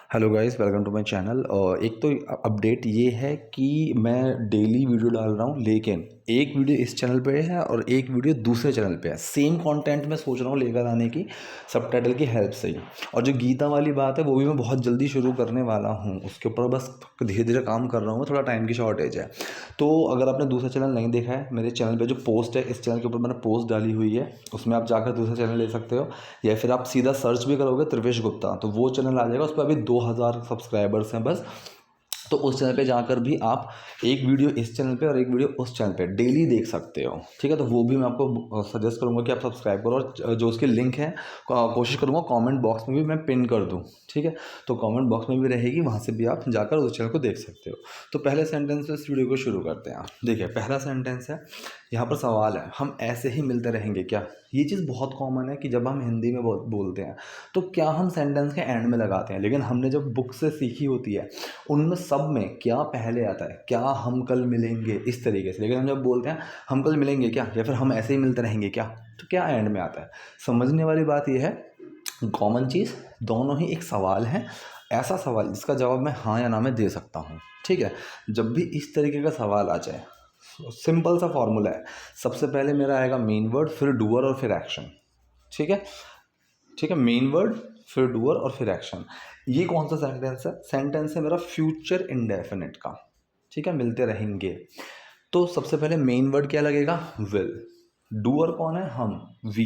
Hello guys, welcome to my channel. और एक तो अपडेट ये है कि मैं डेली वीडियो डाल रहा हूँ, लेकिन एक वीडियो इस चैनल पे है और एक वीडियो दूसरे चैनल पे है। सेम कंटेंट मैं सोच रहा हूँ लेकर आने की, सबटाइटल की हेल्प से ही। और जो गीता वाली बात है वो भी मैं बहुत जल्दी शुरू करने वाला हूँ, उसके ऊपर बस धीरे धीरे काम कर रहा हूँ, थोड़ा टाइम की शॉर्टेज है। तो अगर आपने दूसरा चैनल नहीं देखा है, मेरे चैनल पर जो पोस्ट है, इस चैनल के ऊपर मैंने पोस्ट डाली हुई है, उसमें आप जाकर दूसरा चैनल ले सकते हो। या फिर आप सीधा सर्च भी करोगे त्रिवेश गुप्ता तो वो चैनल आ जाएगा, उस पर अभी 2000 सब्सक्राइबर्स हैं बस। तो उस चैनल पे जाकर भी आप एक वीडियो इस चैनल पे और एक वीडियो उस चैनल पे डेली देख सकते हो, ठीक है। तो वो भी मैं आपको सजेस्ट करूंगा कि आप सब्सक्राइब करो, और जो उसके लिंक है कोशिश करूंगा कमेंट बॉक्स में भी मैं पिन कर दूं, ठीक है। तो कमेंट बॉक्स में भी रहेगी, वहाँ से भी आप जाकर उस चैनल को देख सकते हो। तो पहले सेंटेंस से इस वीडियो को शुरू करते हैं। देखिए, पहला सेंटेंस है, यहाँ पर सवाल है, हम ऐसे ही मिलते रहेंगे क्या। ये चीज़ बहुत कॉमन है कि जब हम हिंदी में बोलते हैं तो क्या हम सेंटेंस के एंड में लगाते हैं, लेकिन हमने जब बुक से सीखी होती है उनमें सब में क्या पहले आता है, क्या हम कल मिलेंगे, इस तरीके से। लेकिन हम जब बोलते हैं हम कल मिलेंगे क्या, या फिर हम ऐसे ही मिलते रहेंगे क्या, तो क्या एंड में आता है। समझने वाली बात यह है, कॉमन चीज़, दोनों ही एक सवाल है। ऐसा सवाल जिसका जवाब मैं हाँ या ना में दे सकता हूँ, ठीक है। जब भी इस तरीके का सवाल आ जाए, सिंपल सा फॉर्मूला है, सबसे पहले मेरा आएगा मेन वर्ड, फिर डूअर और फिर एक्शन, ठीक है। ठीक है, मेन वर्ड फिर डूअर और फिर एक्शन। ये कौन सा सेंटेंस है? सेंटेंस है मेरा फ्यूचर इंडेफिनिट का, ठीक है, मिलते रहेंगे। तो सबसे पहले मेन वर्ड क्या लगेगा? विल। डूअर कौन है? हम, वी।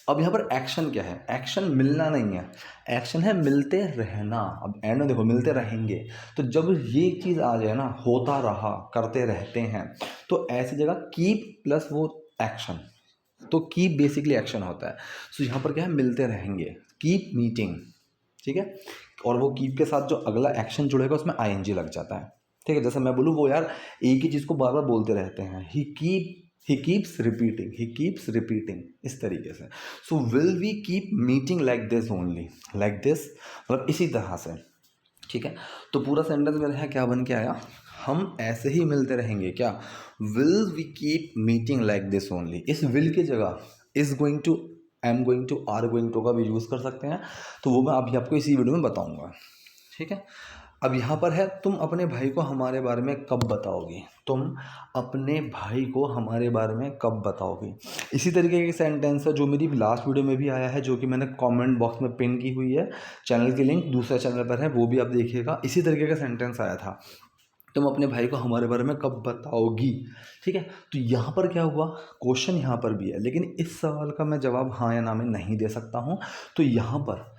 अब यहाँ पर एक्शन क्या है? एक्शन मिलना नहीं है, एक्शन है मिलते रहना। अब एंड में देखो, मिलते रहेंगे। तो जब ये चीज़ आ जाए ना, होता रहा, करते रहते हैं, तो ऐसी जगह कीप प्लस वो एक्शन, तो कीप बेसिकली एक्शन होता है। सो यहाँ पर क्या है? मिलते रहेंगे, कीप मीटिंग, ठीक है। और वो कीप के साथ जो अगला एक्शन जुड़ेगा उसमें आईएनजी लग जाता है, ठीक है। जैसे मैं बोलूँ, वो यार एक ही चीज़ को बार बार बोलते रहते हैं, he keeps repeating, he keeps repeating, इस तरीके से। So will we keep meeting like this only, like this, मतलब इसी तरह से, ठीक है। तो पूरा सेंटेंस मेरे यहाँ क्या बन के आया? हम ऐसे ही मिलते रहेंगे क्या, will we keep meeting like this only. इस विल की जगह is going to, am going to, are going to का भी यूज़ कर सकते हैं। तो वो मैं अभी आपको इसी वीडियो में बताऊंगा, ठीक है। अब यहाँ पर है, तुम अपने भाई को हमारे बारे में कब बताओगी। तुम अपने भाई को हमारे बारे में कब बताओगी। इसी तरीके की सेंटेंस है जो मेरी लास्ट वीडियो में भी आया है, जो कि मैंने कमेंट बॉक्स में पिन की हुई है। चैनल की लिंक दूसरे चैनल पर है, वो भी आप देखिएगा। इसी तरीके का सेंटेंस आया था, तुम अपने भाई को हमारे बारे में कब बताओगी, ठीक है। तो यहाँ पर क्या हुआ, क्वेश्चन यहाँ पर भी है, लेकिन इस सवाल का मैं जवाब हाँ या ना में नहीं दे सकता हूँ। तो यहाँ पर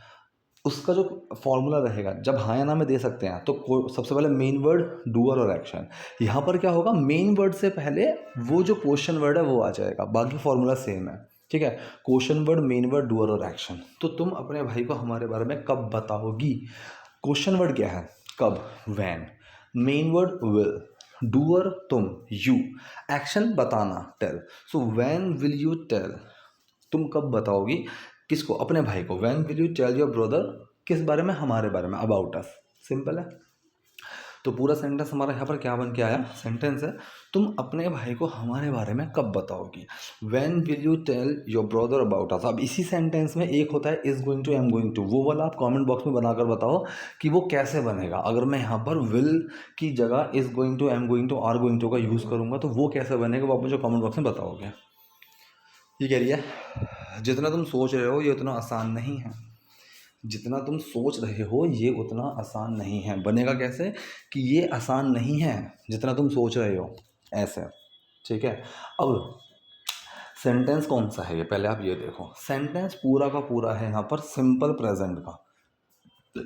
उसका जो फॉर्मूला रहेगा, जब हाँ या ना में दे सकते हैं, तो सबसे पहले मेन वर्ड, डूअर और एक्शन। यहाँ पर क्या होगा, मेन वर्ड से पहले वो जो क्वेश्चन वर्ड है वो आ जाएगा, बाकी फॉर्मूला सेम है, ठीक है। Question word, main word, doer और एक्शन। तो तुम अपने भाई को हमारे बारे में कब बताओगी। क्वेश्चन वर्ड क्या है? कब, when. Main word will, doer तुम, यू, एक्शन बताना, tell. So when will you tell, तुम कब बताओगी किसको? अपने भाई को। When will you tell your brother, किस बारे में? हमारे बारे में, अबाउट अस। सिंपल है। तो पूरा सेंटेंस हमारा यहाँ पर क्या बन के आया? सेंटेंस है, तुम अपने भाई को हमारे बारे में कब बताओगी। When will you tell your brother about us. अब इसी सेंटेंस में एक होता है is going to, am going to, वो वाला आप कमेंट बॉक्स में बनाकर बताओ कि वो कैसे बनेगा। अगर मैं यहाँ पर विल की जगह is going to, am going to, are going to का यूज़ करूँगा तो वो कैसे बनेगा, वो आप मुझे कमेंट बॉक्स में बताओगे। ये कह रही है, जितना तुम सोच रहे हो ये उतना आसान नहीं है। जितना तुम सोच रहे हो ये उतना आसान नहीं है। बनेगा कैसे कि ये आसान नहीं है जितना तुम सोच रहे हो, ऐसे, ठीक है। अब सेंटेंस कौन सा है ये, पहले आप ये देखो। सेंटेंस पूरा का पूरा है यहाँ पर सिंपल प्रेजेंट का,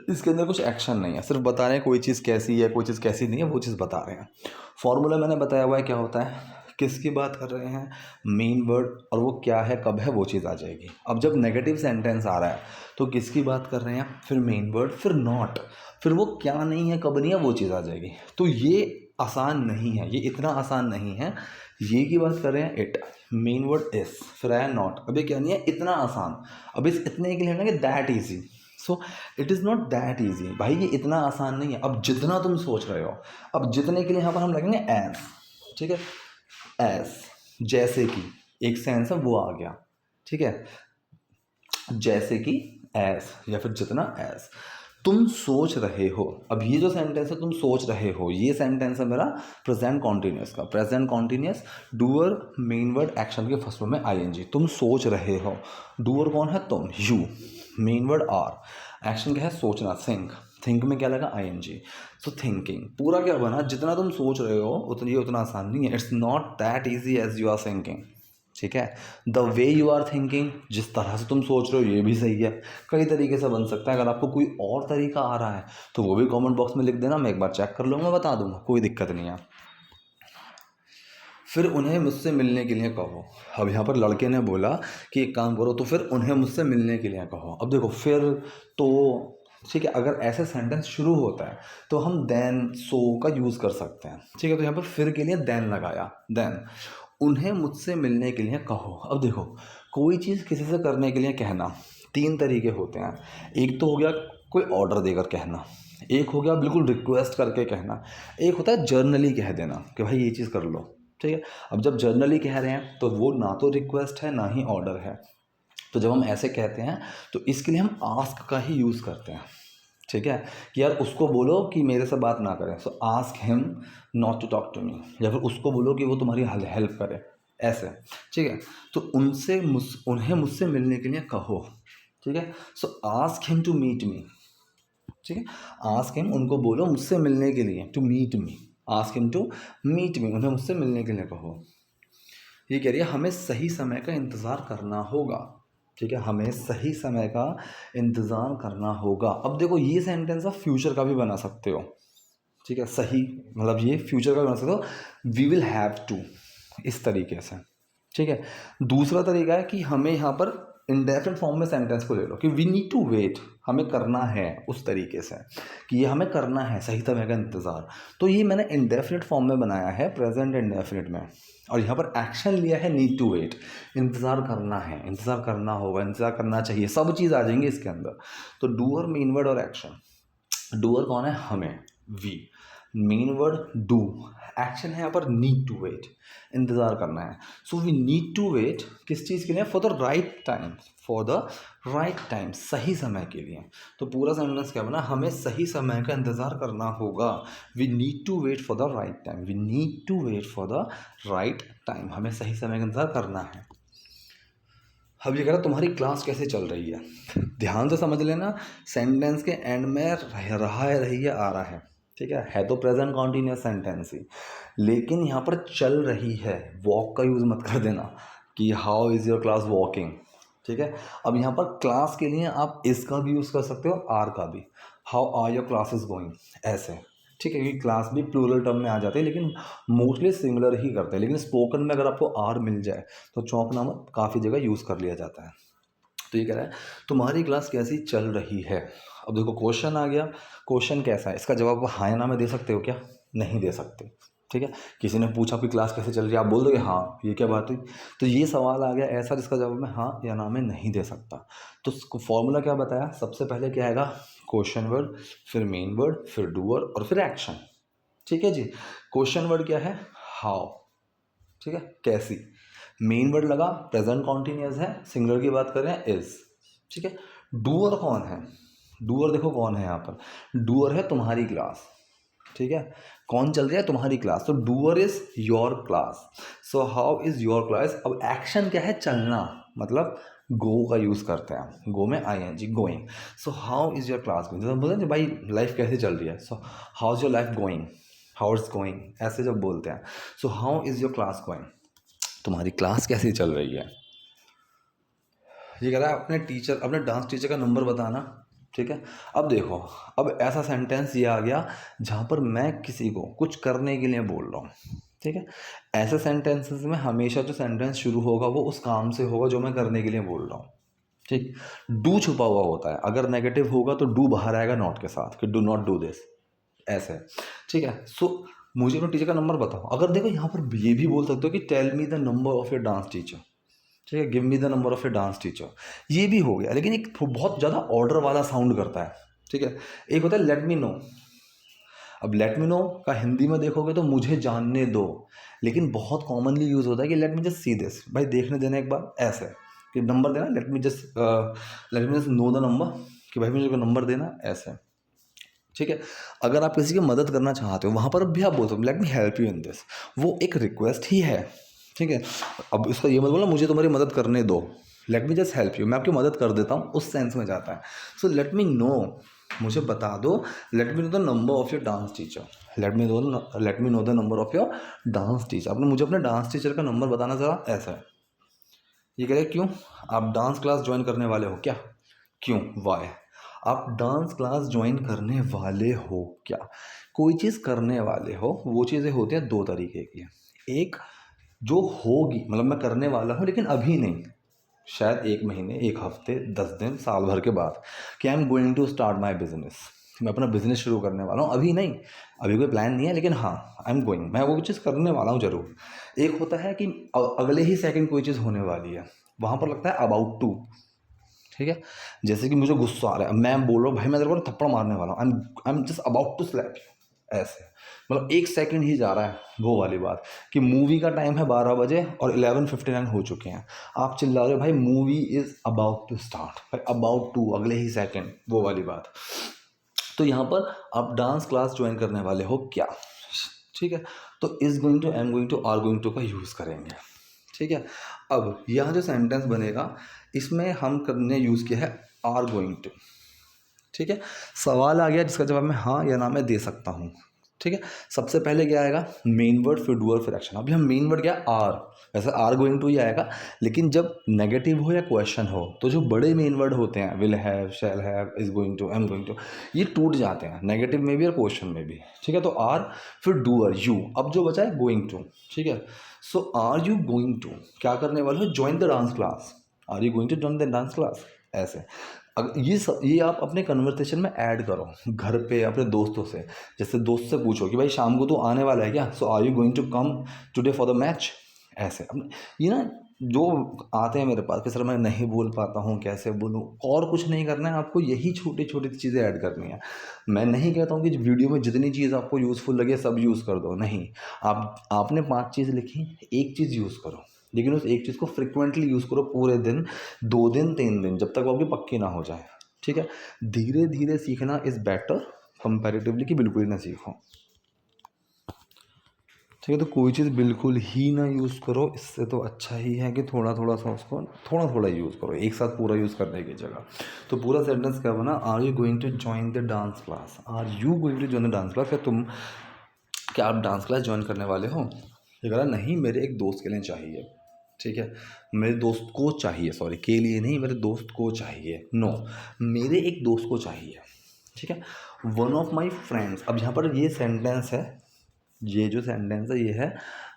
इसके अंदर कुछ एक्शन नहीं है, सिर्फ बता रहे हैं कोई चीज़ कैसी है, कोई चीज़ कैसी नहीं है, वो चीज़ बता रहे हैं। फॉर्मूला मैंने बताया हुआ है क्या होता है, किसकी बात कर रहे हैं, मेन वर्ड, और वो क्या है, कब है, वो चीज़ आ जाएगी। अब जब नेगेटिव सेंटेंस आ रहा है तो किसकी बात कर रहे हैं, फिर मेन वर्ड, फिर नॉट, फिर वो क्या नहीं है, कब नहीं है, वो चीज़ आ जाएगी। तो ये आसान नहीं है, ये इतना आसान नहीं है। ये की बात कर रहे हैं, इट, मेन वर्ड इस, फिर आया नॉट। अब ये क्या नहीं है, इतना आसान। अब इस इतने के लिए ना कि that easy. So it is not that easy भाई, ये इतना आसान नहीं है। अब जितना तुम सोच रहे हो, अब जितने के लिए यहाँ पर हम लगेंगे एज, ठीक है। एज, जैसे कि, एक सेंस है वो आ गया, ठीक है। जैसे कि, एज, या फिर जितना, एज। तुम सोच रहे हो, अब ये जो सेंटेंस है तुम सोच रहे हो, ये सेंटेंस है मेरा प्रेजेंट कॉन्टिन्यूस का। Present continuous doer main word action के फर्स्ट फॉर्म में आईएनजी। तुम सोच रहे हो, डूअर कौन है, तुम, you, main word are, action क्या है, सोचना, थिंक, थिंक में क्या लगा, आईएनजी। सो थिंकिंग पूरा क्या बना, जितना तुम सोच रहे हो उतनी उतना आसान नहीं है। It's not that easy as you are thinking. ठीक है, the way you are thinking, जिस तरह से तुम सोच रहे हो ये भी सही है, कई तरीके से बन सकता है। अगर आपको कोई और तरीका आ रहा है तो वो भी कमेंट बॉक्स में लिख देना, मैं एक बार चेक कर लूँगा, बता दूंगा, कोई दिक्कत नहीं है। फिर उन्हें मुझसे मिलने के लिए कहो। अब यहाँ पर लड़के ने बोला कि एक काम करो, तो फिर उन्हें मुझसे मिलने के लिए कहो। अब देखो फिर तो ठीक है, अगर ऐसे सेंटेंस शुरू होता है तो हम देन सो का यूज़ कर सकते हैं। ठीक है, तो यहाँ पर फिर के लिए देन लगाया, देन उन्हें मुझसे मिलने के लिए कहो। अब देखो कोई चीज़ किसी से करने के लिए कहना, तीन तरीके होते हैं। एक तो हो गया कोई ऑर्डर देकर कहना, एक हो गया बिल्कुल रिक्वेस्ट करके कहना, एक होता है जर्नली कह देना कि भाई ये चीज़ कर लो। ठीक है, अब जब जर्नली कह रहे हैं तो वो ना तो रिक्वेस्ट है ना ही ऑर्डर है। तो जब हम ऐसे कहते हैं तो इसके लिए हम आस्क का ही यूज़ करते हैं। ठीक है, कि यार उसको बोलो कि मेरे से बात ना करें, so ask him not to talk to me, या फिर उसको बोलो कि वो तुम्हारी हेल्प करे, ऐसे। ठीक है, तो उन्हें मुझसे मिलने के लिए कहो। ठीक है, so ask him to meet me. ठीक है, आस्क हिम, उनको बोलो मुझसे मिलने के लिए, to meet me, ask him to meet me, उन्हें मुझसे मिलने के लिए कहो। ये कह रही है हमें सही समय का इंतज़ार करना होगा। ठीक है, हमें सही समय का इंतज़ार करना होगा। अब देखो ये सेंटेंस आप फ्यूचर का भी बना सकते हो। ठीक है, सही मतलब ये फ्यूचर का भी बना सकते हो, वी विल हैव टू, इस तरीके से। ठीक है, दूसरा तरीका है कि हमें यहाँ पर इंडेफिनिट फॉर्म में सेंटेंस को ले लो कि वी नीड टू वेट, हमें करना है, उस तरीके से कि ये हमें करना है, सही समय का इंतज़ार। तो ये मैंने इंडेफिनिट फॉर्म में बनाया है, प्रेजेंट इंडेफिनिट में, और यहाँ पर एक्शन लिया है नीड टू वेट, इंतज़ार करना है, इंतज़ार करना होगा, इंतज़ार करना चाहिए, सब चीज़ आ जाएंगी इसके अंदर। तो डूअर, मेन वर्ड और एक्शन। डूअर कौन है, हमें, we, main word do, action है यहाँ पर नीड टू वेट, इंतज़ार करना है। So we need to wait किस चीज़ के लिए, for the right time, for the right time, सही समय के लिए। तो पूरा सेंटेंस क्या बना, हमें सही समय का इंतज़ार करना होगा, we need to wait for the right time, we need to wait for the right time, हमें सही समय का इंतज़ार करना है। अब ये कह रहा तुम्हारी क्लास कैसे चल रही है, ध्यान से समझ लेना, सेंटेंस के एंड में रहा है, रही है, आ रहा है। ठीक है तो प्रेजेंट कॉन्टिन्यूस सेंटेंस ही, लेकिन यहाँ पर चल रही है, वॉक का यूज़ मत कर देना कि how is your class walking. ठीक है, अब यहाँ पर क्लास के लिए आप इसका भी यूज़ कर सकते हो, आर का भी, how are your classes going, ऐसे। ठीक है, क्योंकि क्लास भी प्लूरल टर्म में आ जाते हैं, लेकिन मोस्टली सिंगुलर ही करते हैं, लेकिन स्पोकन में अगर आपको आर मिल जाए तो चौंकना मत, काफ़ी जगह यूज़ कर लिया जाता है। तो ये कह रहा है तुम्हारी क्लास कैसी चल रही है। अब देखो क्वेश्चन आ गया, क्वेश्चन कैसा है, इसका जवाब आप हाँ या ना में दे सकते हो क्या, नहीं दे सकते। ठीक है, किसी ने पूछा आपकी क्लास कैसे चल रही है, आप बोल दोगे हाँ, ये क्या बात हुई। तो ये सवाल आ गया ऐसा जिसका जवाब मैं हाँ या ना में नहीं दे सकता। तो फॉर्मूला क्या बताया, सबसे पहले क्या आएगा, क्वेश्चन वर्ड, फिर मेन वर्ड, फिर डूअर और फिर एक्शन। ठीक है जी, क्वेश्चन वर्ड क्या है, हाउ। ठीक है, कैसी, मेन वर्ड लगा, प्रेजेंट कॉन्टिन्यूस है, सिंगुलर की बात कर रहे हैं, इज। ठीक है, डूअर कौन है, डूअर देखो कौन है यहाँ पर, डूअर है तुम्हारी क्लास। ठीक है, कौन चल रही है, तुम्हारी क्लास, तो doer is your class. So how is your class. अब एक्शन क्या है, चलना, मतलब गो का यूज़ करते हैं, गो में I N G, going. So how is your class going, जब बोलते हैं भाई लाइफ कैसे चल रही है, so how is your life going, how is going, ऐसे जब बोलते हैं। So how is your class going, तुम्हारी क्लास कैसी चल रही है। ये कह रहा है अपने टीचर, अपने डांस टीचर का नंबर बताना। ठीक है, अब देखो, अब ऐसा सेंटेंस ये आ गया जहाँ पर मैं किसी को कुछ करने के लिए बोल रहा हूँ। ठीक है, ऐसे सेंटेंसेस में हमेशा जो सेंटेंस शुरू होगा वो उस काम से होगा जो मैं करने के लिए बोल रहा हूँ। ठीक, डू छुपा हुआ होता है, अगर नेगेटिव होगा तो डू बाहर आएगा नॉट के साथ, कि डू नॉट डू दिस, ऐसे। ठीक है, सो मुझे अपने टीचर का नंबर बताओ। अगर देखो यहाँ पर ये भी बोल सकते हो कि tell me the number of your dance teacher. ठीक है, give me the number of your dance teacher, ये भी हो गया, लेकिन एक बहुत ज़्यादा ऑर्डर वाला साउंड करता है। ठीक है, एक होता है लेट मी नो। अब लेट मी नो का हिंदी में देखोगे तो मुझे जानने दो, लेकिन बहुत कॉमनली यूज़ होता है कि let me just see this, भाई देखने देना एक बार, ऐसे कि नंबर देना, let me just know the number, कि भाई मुझे नंबर देना, ऐसे। ठीक है। अगर आप किसी की मदद करना चाहते हो वहाँ पर भी आप बोल सकते हो let me help you in this, वो एक रिक्वेस्ट ही है, ठीक है। अब इसका ये मत बोलना मुझे तुम्हारी मदद करने दो, let me just help you, मैं आपकी मदद कर देता हूँ, उस सेंस में जाता है। सो लेट मी नो, मुझे बता दो, let me know the number of your dance teacher, let me know the number of your dance teacher. आपने मुझे अपने डांस टीचर का नंबर बताना ज़रा, ऐसा है। ये कह रहे क्यों, आप डांस क्लास ज्वाइन करने वाले हो क्या, क्यों, वाई, आप डांस क्लास ज्वाइन करने वाले हो क्या। कोई चीज़ करने वाले हो, वो चीज़ें होती हैं दो तरीके की, एक जो होगी, मतलब मैं करने वाला हूँ लेकिन अभी नहीं, शायद 1 महीने, 1 हफ्ते, 10 दिन, साल भर के बाद, कि I am going to start my business, मैं अपना बिजनेस शुरू करने वाला हूँ, अभी नहीं, अभी कोई प्लान नहीं है, लेकिन हाँ आई एम गोइंग, मैं वो चीज़ करने वाला हूँ ज़रूर। एक होता है कि अगले ही सेकंड कोई चीज़ होने वाली है, वहाँ पर लगता है अबाउट टू, ठीक है। जैसे कि मुझे गुस्सा आ रहा है, मैं बोल रहा हूँ भाई मैं तेरे को थप्पड़ मारने वाला हूँ, I am just about to slap you, ऐसे, मतलब 1 सेकंड ही जा रहा है, वो वाली बात। कि मूवी का टाइम है 12 बजे और 11:59 हो चुके हैं, आप चिल्ला रहे हो भाई movie is about to start, भाई अबाउट टू, अगले ही सेकंड, वो वाली बात। तो यहाँ पर आप डांस क्लास ज्वाइन करने वाले हो क्या, ठीक है। तो is going to, am going to, are going to का यूज़ करेंगे, ठीक है। अब यहाँ जो सेंटेंस बनेगा इसमें हम करने यूज़ किया है आर गोइंग टू, ठीक है। सवाल आ गया जिसका जवाब मैं हाँ या ना मैं दे सकता हूँ, ठीक है। सबसे पहले क्या आएगा, मेन वर्ड, फिर डूअर, फिर एक्शन। अभी हम मेन वर्ड क्या, आर, वैसे आर गोइंग टू ही आएगा, लेकिन जब नेगेटिव हो या क्वेश्चन हो तो जो बड़े मेन वर्ड होते हैं, will have, shall have, is going to, am going to, ये टूट जाते हैं नेगेटिव में भी और क्वेश्चन में भी, ठीक है। तो आर, फिर डूअर, यू, अब जो बचा है गोइंग टू, ठीक है। So are you going to, क्या करने वाले हो, join the dance class, are you going to join the dance class, ऐसे। ये आप अपने कन्वर्सेशन में ऐड करो, घर पे अपने दोस्तों से, जैसे दोस्त से पूछो कि भाई शाम को तो आने वाला है क्या, so are you going to come today for the match, ऐसे। अब ये ना जो आते हैं मेरे पास कि सर मैं नहीं बोल पाता हूँ, कैसे बोलूँ, और कुछ नहीं करना है आपको, यही छोटी छोटी चीज़ें ऐड करनी है। मैं नहीं कहता हूँ कि वीडियो में जितनी चीज़ आपको यूज़फुल लगे सब यूज़ कर दो, नहीं, आपने 5 चीज़ लिखी, एक चीज़ यूज़ करो, लेकिन उस एक चीज़ को फ्रिक्वेंटली यूज़ करो पूरे दिन, 2 दिन 3 दिन, जब तक वो आपकी पक्की ना हो जाए, ठीक है। धीरे धीरे सीखना इज़ बेटर कंपैरेटिवली कि बिल्कुल ही ना सीखो, ठीक है। तो कोई चीज़ बिल्कुल ही ना यूज़ करो, इससे तो अच्छा ही है कि थोड़ा थोड़ा सा उसको थोड़ा थोड़ा यूज़ करो, एक साथ पूरा यूज़ करने की जगह। तो पूरा सेंटेंस क्या बना, are you going to join the dance class, are you going to join the dance class, क्या आप डांस क्लास ज्वाइन करने वाले हो। ये कहा नहीं, मेरे एक दोस्त के लिए चाहिए, ठीक है, मेरे दोस्त को चाहिए, सॉरी के लिए नहीं, मेरे दोस्त को चाहिए, नो, मेरे एक दोस्त को चाहिए, ठीक है। वन ऑफ माई फ्रेंड्स, अब यहाँ पर ये सेंटेंस है, ये जो सेंटेंस है ये है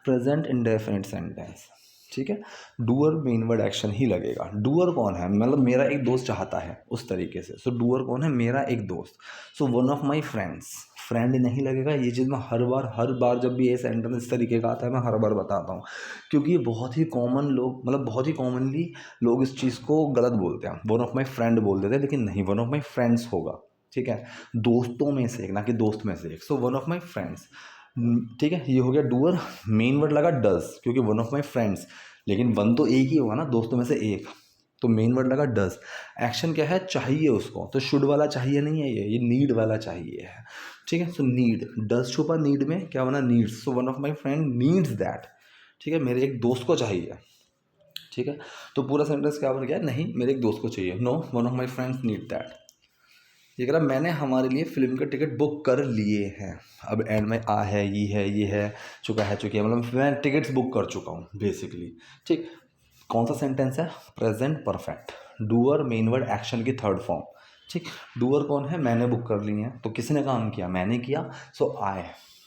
प्रेजेंट इंडेफिनिट सेंटेंस, ठीक है। डूअर मेन वर्ड एक्शन ही लगेगा। डूअर कौन है, मतलब मेरा एक दोस्त चाहता है, उस तरीके से। सो डूअर कौन है, मेरा एक दोस्त। So one of my friends, friend नहीं लगेगा। ये चीज़ मैं हर बार जब भी ये सेंटेंस इस तरीके का आता है मैं हर बार बताता हूँ, क्योंकि ये बहुत ही कॉमन लोग, मतलब बहुत ही कॉमनली लोग इस चीज़ को गलत बोलते हैं, वन ऑफ माई फ्रेंड बोल देते हैं, लेकिन नहीं, वन ऑफ माई फ्रेंड्स होगा, ठीक है। दोस्तों में से एक, ना कि दोस्त में से एक। So one of my friends, ठीक है, ये हो गया डूअर। मेन वर्ड लगा डज, क्योंकि वन ऑफ माई फ्रेंड्स, लेकिन वन तो एक ही होगा ना, दोस्तों में से एक, तो मेन वर्ड लगा डज। एक्शन क्या है, चाहिए उसको, तो शुड वाला चाहिए नहीं है, ये नीड वाला चाहिए है, ठीक है। सो नीड, डज छुपा नीड में, क्या बना, needs. So one of my friend needs that, ठीक है, मेरे एक दोस्त को चाहिए, ठीक है। तो पूरा सेंटेंस क्या बन गया, नहीं मेरे एक दोस्त को चाहिए, no one of my friends need that. ये कह रहा मैंने हमारे लिए फ़िल्म के टिकट बुक कर लिए हैं। अब एंड में आ है, ये है, चुका है, चुकी है, मतलब मैं टिकट्स बुक कर चुका हूँ बेसिकली, ठीक। कौन सा सेंटेंस है, present perfect, doer main word action की थर्ड फॉर्म, ठीक। डूअर कौन है, मैंने बुक कर ली है, तो किसने काम किया, मैंने किया, सो आई,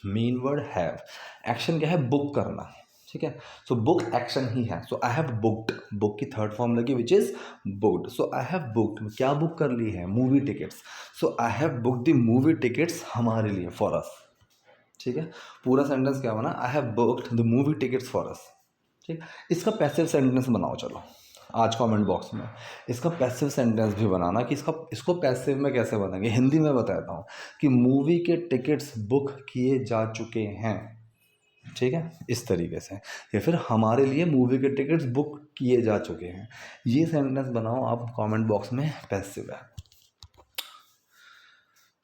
मेन वर्ड हैव। एक्शन क्या है, बुक करना, ठीक है। सो बुक एक्शन ही है, सो आई हैव बुक्ड, बुक की थर्ड फॉर्म लगी which is booked. So I have booked, क्या बुक कर ली है, movie tickets. So I have booked the movie tickets हमारे लिए, फॉर अस, ठीक है। पूरा सेंटेंस क्या बना, I have booked the movie tickets for us, ठीक। इसका पैसिव सेंटेंस बनाओ, चलो आज कमेंट बॉक्स में इसका पैसिव सेंटेंस भी बनाना कि इसको पैसिव में कैसे बनाएंगे, हिंदी में बताता हूँ कि मूवी के टिकट्स बुक किए जा चुके हैं, ठीक है, इस तरीके से। या फिर हमारे लिए मूवी के टिकट्स बुक किए जा चुके हैं, ये सेंटेंस बनाओ आप कमेंट बॉक्स में, पैसिव है।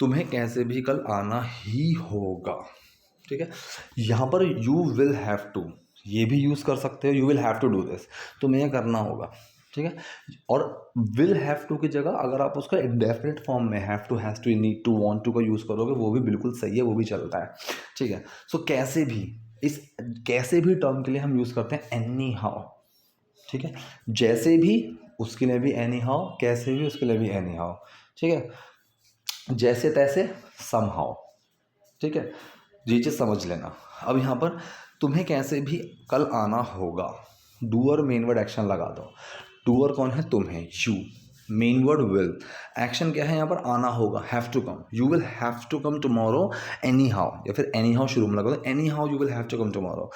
तुम्हें कैसे भी कल आना ही होगा, ठीक है। यहाँ पर यू विल हैव टू ये भी यूज़ कर सकते हो, you will have to do this, तुम्हें करना होगा, ठीक है। और विल हैव टू की जगह अगर आप उसका इंडेफिनिट फॉर्म में have to, has to, need to, want to का यूज़ करोगे वो भी बिल्कुल सही है, वो भी चलता है, ठीक है। सो कैसे भी, इस कैसे भी टर्म के लिए हम यूज़ करते हैं एनी हाउ, ठीक है। जैसे भी उसके लिए भी एनी हाउ, कैसे भी उसके लिए भी एनी हाउ, ठीक है। जैसे तैसे सम हाउ, ठीक है। ये चीज़ समझ लेना। अब यहाँ पर तुम्हें कैसे भी कल आना होगा, डूअर मेन वर्ड एक्शन लगा दो। डूअर कौन है? तुम्हें, you. Main word will, action क्या है यहाँ पर? आना होगा, have to come. You will have to come tomorrow anyhow, या फिर एनी हाउ शुरू में लगा दो, anyhow you will have to come tomorrow.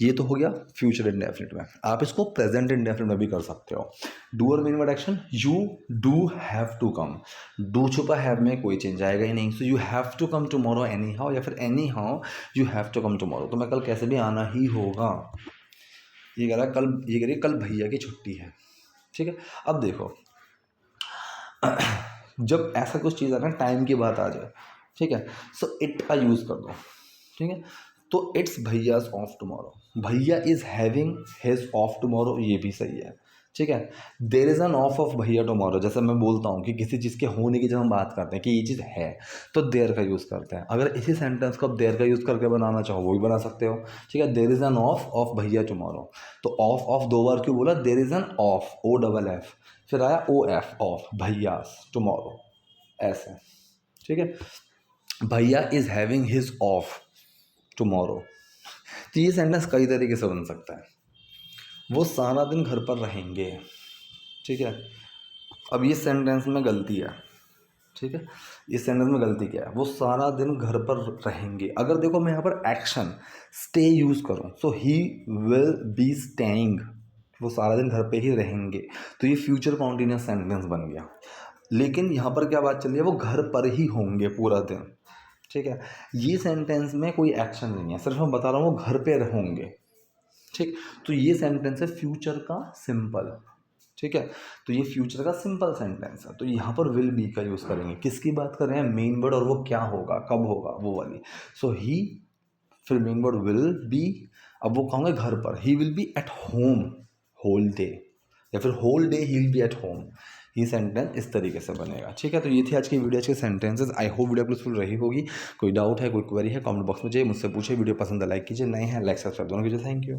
ये तो हो गया फ्यूचर इंडेफिनिट में। आप इसको प्रेजेंट इंडेफिनिट में भी कर सकते हो। Doer main word action, you do have to come. Do छुपा हैव में कोई चेंज आएगा ही नहीं। So you have to come tomorrow anyhow, या फिर anyhow you have to come tomorrow. तुम्हें कल कैसे भी आना ही होगा। ये कह रहा है कल, ये कह रही है कल भैया की छुट्टी है, ठीक है। अब देखो जब ऐसा कुछ चीज़ आना, टाइम की बात आ जाए, ठीक है, सो इट का यूज़ कर दो, ठीक है। तो इट्स भैयाज ऑफ टुमारो, भैया is having his off tomorrow, ये भी सही है, ठीक है। There is an off bhaiya tomorrow, जैसे मैं बोलता हूँ कि किसी चीज़ के होने की जब हम बात करते हैं कि ये चीज़ है, तो देर का यूज़ करते हैं। अगर इसी सेंटेंस को आप देर का यूज़ करके बनाना चाहो वो भी बना सकते हो, ठीक है। There is an off bhaiya tomorrow, तो ऑफ दो बार क्यों बोला? There is an off, O double F, फिर आया O F, off bhaiya's tomorrow, ऐसे, ठीक है। Bhaiya is having his off tomorrow, तो ये सेंटेंस कई तरीके से बन सकता है। वो सारा दिन घर पर रहेंगे, ठीक है। अब ये सेंटेंस में गलती है, ठीक है। इस सेंटेंस में गलती क्या है? वो सारा दिन घर पर रहेंगे। अगर देखो मैं यहाँ पर एक्शन स्टे यूज़ करूँ, सो ही विल बी स्टेइंग, वो सारा दिन घर पे ही रहेंगे, तो ये फ्यूचर कॉन्टिन्यूस सेंटेंस बन गया। लेकिन यहाँ पर क्या बात चल रही है? वो घर पर ही होंगे पूरा दिन, ठीक है। ये सेंटेंस में कोई एक्शन नहीं है, सिर्फ मैं बता रहा हूँ वो घर पे होंगे, ठीक। तो ये सेंटेंस है फ्यूचर का सिंपल, ठीक है। तो ये फ्यूचर का सिंपल सेंटेंस है, तो यहाँ पर विल बी का यूज़ करेंगे। किसकी बात कर रहे हैं? मेन वर्ड, और वो क्या होगा, कब होगा, वो वाली। सो ही, फिर मेन वर्ड विल बी, अब वो कहोगे घर पर, he will be at home whole day, या फिर whole day he will be at home. ये सेंटेंस इस तरीके से बनेगा, ठीक है। तो ये थी आज की वीडियो, आज के sentences. I hope video useful रही होगी। कोई डाउट है, कोई क्वेरी है, कमेंट बॉक्स में जाइए मुझसे पूछिए। वीडियो पसंद है लाइक कीजिए, नए हैं लाइक सब्सक्राइब दोनों कीजिए। Thank you.